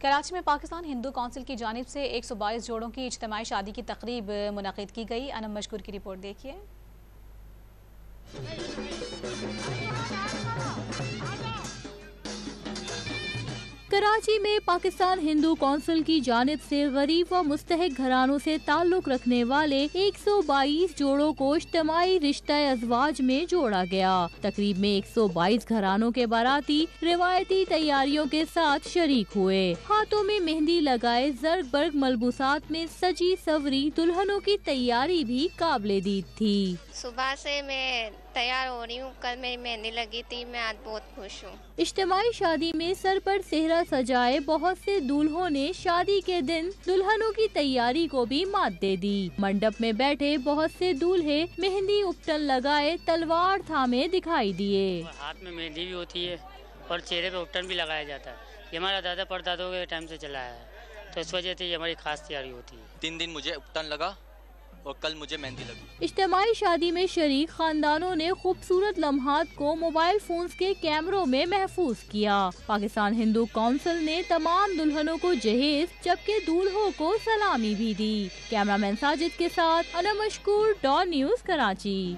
कराची में पाकिस्तान हिंदू काउंसिल की जानिब से 122 जोड़ों की इज्तिमाई शादी की तकरीब मुनक़िद की गई। अनम मशकूर की रिपोर्ट देखिए। कराची में पाकिस्तान हिंदू काउंसिल की जानिब से गरीब व मुस्तहिक घरानों से ताल्लुक रखने वाले 122 जोड़ों को इज्तिमाई रिश्ता अज़वाज में जोड़ा गया। तकरीब में 122 घरानों के बाराती रिवायती तैयारियों के साथ शरीक हुए। हाथों में मेहंदी लगाए जर्ग बर्ग मलबूसात में सजी सवरी दुल्हनों की तैयारी भी काबिले दीद थी। सुबह से मैं तैयार हो रही हूँ, कल मेरी मेहंदी लगी थी, मैं आज बहुत खुश हूँ। इज्तिमाई शादी में सर पर सेहरा सजाए बहुत से दूल्हों ने शादी के दिन दुल्हनों की तैयारी को भी मात दे दी। मंडप में बैठे बहुत से दूल्हे मेहंदी उपटन लगाए तलवार थामे दिखाई दिए। हाथ में मेहंदी भी होती है और चेहरे पे उपटन भी लगाया जाता है। ये हमारा दादा परदादों के टाइम से चला है, तो इस वजह से ये हमारी खास तैयारी होती है। 3 दिन मुझे उपटन लगा और कल मुझे मेहंदी लगी। इज्तिमाई शादी में शरीक खानदानों ने खूबसूरत लम्हात को मोबाइल फोन्स के कैमरों में महफूज किया। पाकिस्तान हिंदू काउंसिल ने तमाम दुल्हनों को जहेज जबकि दूल्हों को सलामी भी दी। कैमरामैन साजिद के साथ अनम मशकूर, डॉन न्यूज़, कराची।